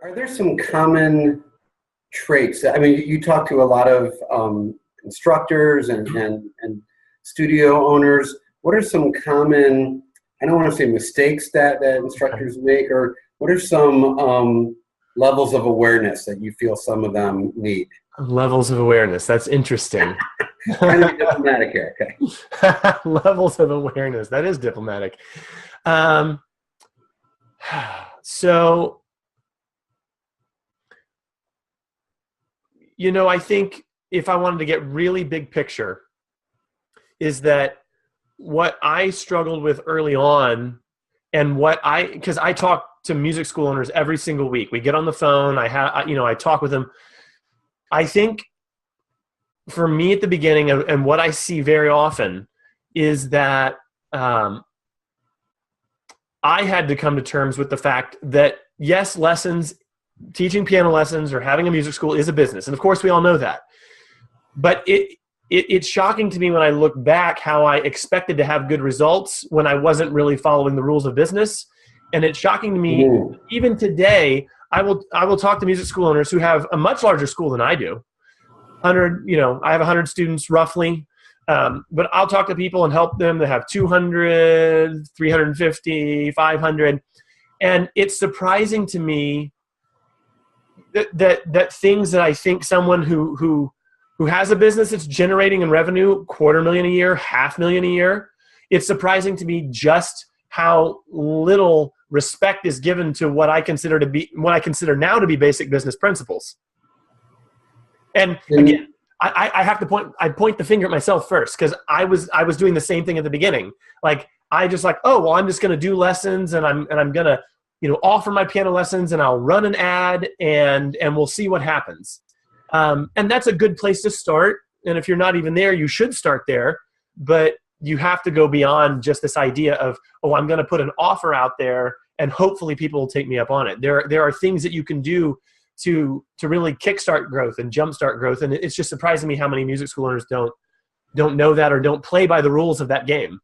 Are there some common traits? I mean, you talk to a lot of instructors and studio owners. What are some common, I don't want to say mistakes that instructors make, or what are some levels of awareness that you feel some of them need? Levels of awareness. That's interesting. Trying to be diplomatic here, okay. Levels of awareness. That is diplomatic. So, I think if I wanted to get really big picture, is that what I struggled with early on, and because I talk to music school owners every single week. We get on the phone. I talk with them. I think for me at the beginning, and what I see very often is that I had to come to terms with the fact that, yes, teaching piano lessons or having a music school is a business. And of course, we all know that. But it's shocking to me when I look back how I expected to have good results when I wasn't really following the rules of business. And it's shocking to me, even today, I will talk to music school owners who have a much larger school than I do. I have 100 students roughly. But I'll talk to people and help them that have 200, 350, 500. And it's surprising to me that things that I think someone who has a business that's generating in revenue $250,000 a year, $500,000 a year, it's surprising to me just how little respect is given to what I consider now to be basic business principles. And again, I have to point the finger at myself first, because I was doing the same thing at the beginning. Like I'm just going to do lessons, and I'm going to offer my piano lessons, and I'll run an ad, and we'll see what happens. And that's a good place to start. And if you're not even there, you should start there. But you have to go beyond just this idea of, I'm going to put an offer out there and hopefully people will take me up on it. There are things that you can do to really kickstart growth and jumpstart growth. And it's just surprising me how many music school owners don't know that, or don't play by the rules of that game.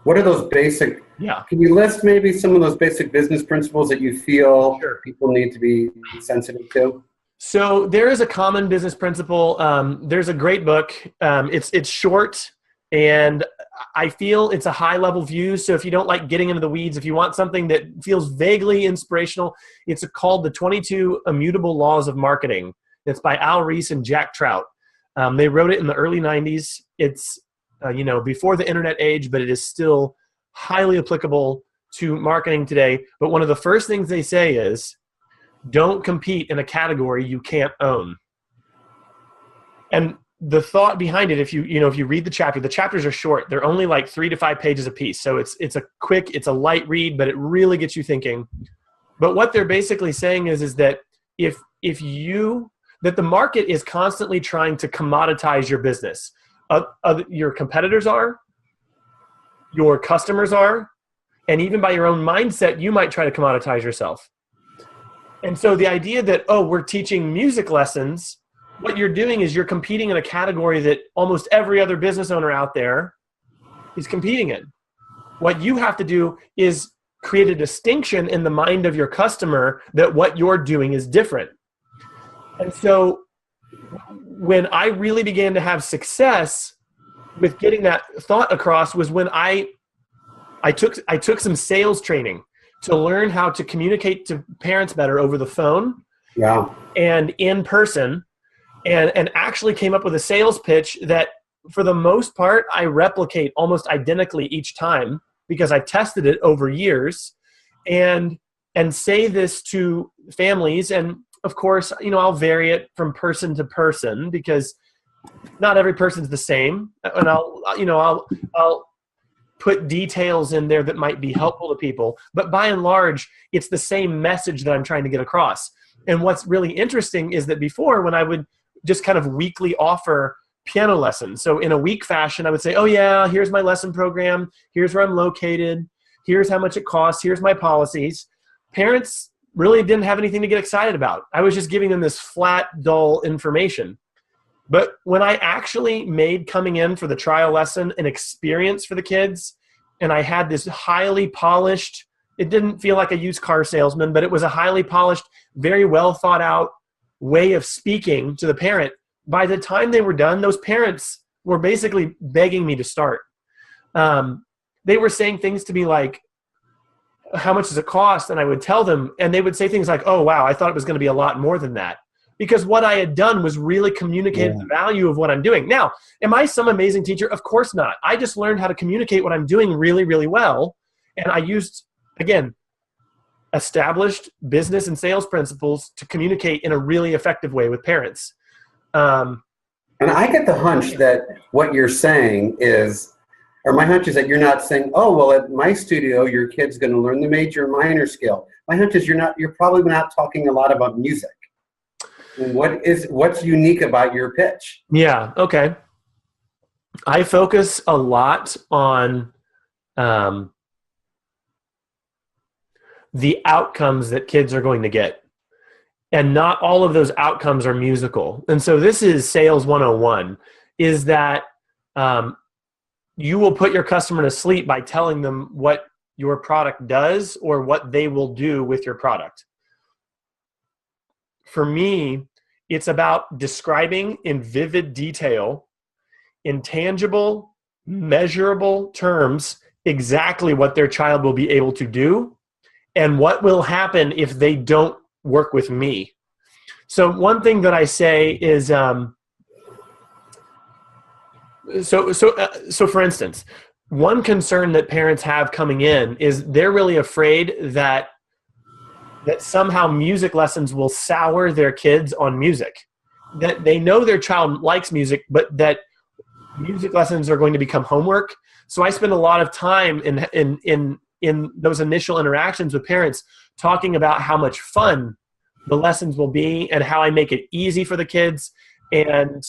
What are those basic? Yeah. Can you list maybe some of those basic business principles that you feel people need to be sensitive to? So there is a common business principle. There's a great book. It's short, and I feel it's a high-level view. So if you don't like getting into the weeds, if you want something that feels vaguely inspirational, it's called The 22 Immutable Laws of Marketing. It's by Al Ries and Jack Trout. They wrote it in the early 90s. It's before the internet age, but it is still highly applicable to marketing today. But one of the first things they say is, don't compete in a category you can't own. And the thought behind it, if you read the chapters are short. They're only like 3 to 5 pages a piece. So it's a light read, but it really gets you thinking. But what they're basically saying is that that the market is constantly trying to commoditize your business. Your competitors are, your customers are, and even by your own mindset, you might try to commoditize yourself. And so the idea that, we're teaching music lessons, what you're doing is you're competing in a category that almost every other business owner out there is competing in. What you have to do is create a distinction in the mind of your customer that what you're doing is different. And so when I really began to have success with getting that thought across was when I took some sales training to learn how to communicate to parents better over the phone and in person, and actually came up with a sales pitch that for the most part I replicate almost identically each time, because I tested it over years, and say this to families. And of course, I'll vary it from person to person, because not every person's the same, and I'll put details in there that might be helpful to people. But by and large, it's the same message that I'm trying to get across. And what's really interesting is that before, when I would just kind of weekly offer piano lessons, so in a week fashion, I would say, here's my lesson program, here's where I'm located, here's how much it costs, here's my policies. Parents really didn't have anything to get excited about. I was just giving them this flat, dull information. But when I actually made coming in for the trial lesson an experience for the kids, and I had this highly polished It didn't feel like a used car salesman, but it was a highly polished, very well thought out way of speaking to the parent. By the time they were done, those parents were basically begging me to start. They were saying things to me like, how much does it cost? And I would tell them, and they would say things like, oh, wow, I thought it was going to be a lot more than that. Because what I had done was really communicate the value of what I'm doing. Now, am I some amazing teacher? Of course not. I just learned how to communicate what I'm doing really, really well. And I used, again, established business and sales principles to communicate in a really effective way with parents. And I get the hunch that what you're saying is, or my hunch is that you're not saying, oh, well, at my studio, your kid's going to learn the major and minor scale. My hunch is you're probably not talking a lot about music. What's unique about your pitch? Yeah. Okay. I focus a lot on the outcomes that kids are going to get. And not all of those outcomes are musical. And so this is sales 101, is that you will put your customer to sleep by telling them what your product does or what they will do with your product. For me, it's about describing in vivid detail, in tangible, measurable terms, exactly what their child will be able to do and what will happen if they don't work with me. So one thing that I say is, so for instance, one concern that parents have coming in is they're really afraid that somehow music lessons will sour their kids on music. That they know their child likes music, but that music lessons are going to become homework. So I spend a lot of time in those initial interactions with parents talking about how much fun the lessons will be and how I make it easy for the kids and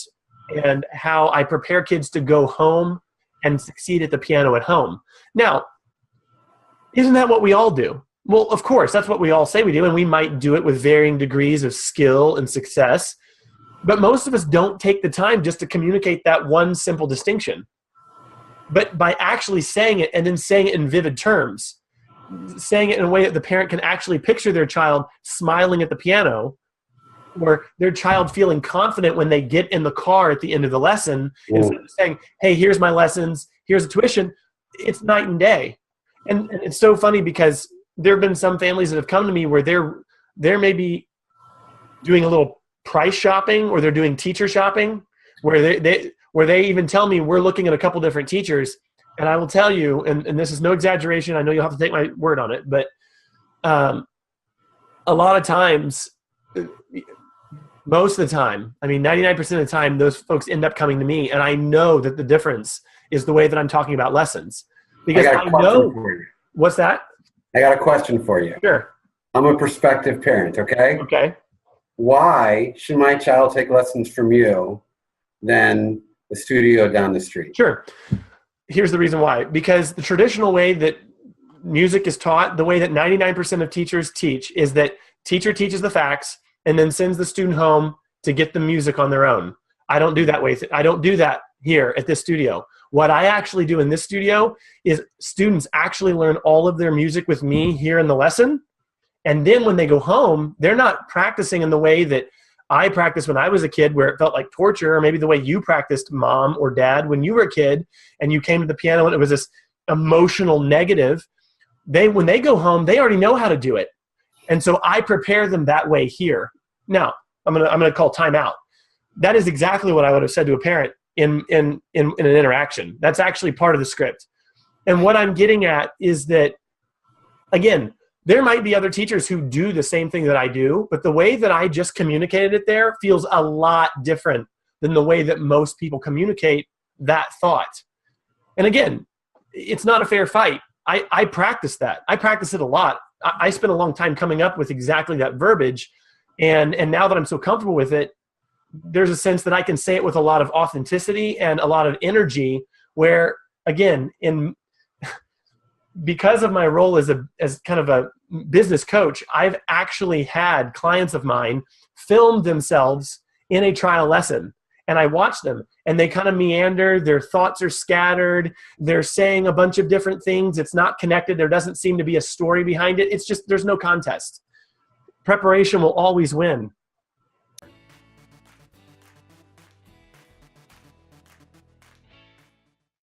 how I prepare kids to go home and succeed at the piano at home. Now, isn't that what we all do? Well, of course, that's what we all say we do, and we might do it with varying degrees of skill and success. But most of us don't take the time just to communicate that one simple distinction. But by actually saying it and then saying it in vivid terms, saying it in a way that the parent can actually picture their child smiling at the piano, or their child feeling confident when they get in the car at the end of the lesson, instead of saying, hey, here's my lessons, here's the tuition, it's night and day. And it's so funny because there have been some families that have come to me where they're maybe doing a little price shopping or they're doing teacher shopping where they even tell me we're looking at a couple different teachers. And I will tell you, and this is no exaggeration, I know you'll have to take my word on it, but a lot of times, most of the time, I mean 99% of the time, those folks end up coming to me, and I know that the difference is the way that I'm talking about lessons. Because I know. What's that? I got a question for you. Sure. I'm a prospective parent, okay? Okay. Why should my child take lessons from you than the studio down the street? Sure. Here's the reason why. Because the traditional way that music is taught, the way that 99% of teachers teach, is that teacher teaches the facts and then sends the student home to get the music on their own. I don't do that way. I don't do that here at this studio. What I actually do in this studio is students actually learn all of their music with me here in the lesson. And then when they go home, they're not practicing in the way that I practiced when I was a kid, where it felt like torture, or maybe the way you practiced, mom or dad, when you were a kid and you came to the piano and it was this emotional negative. When they go home, they already know how to do it. And so I prepare them that way here. Now, I'm gonna call time out. That is exactly what I would have said to a parent in an interaction. That's actually part of the script. And what I'm getting at is that, again, there might be other teachers who do the same thing that I do, but the way that I just communicated it there feels a lot different than the way that most people communicate that thought. And again, it's not a fair fight. I practice that. I practice it a lot. I spent a long time coming up with exactly that verbiage. And now that I'm so comfortable with it, there's a sense that I can say it with a lot of authenticity and a lot of energy where, again, because of my role as kind of a business coach, I've actually had clients of mine film themselves in a trial lesson. and I watch them, and they kind of meander. Their thoughts are scattered. They're saying a bunch of different things. It's not connected. There doesn't seem to be a story behind it. It's just, there's no contest. Preparation will always win.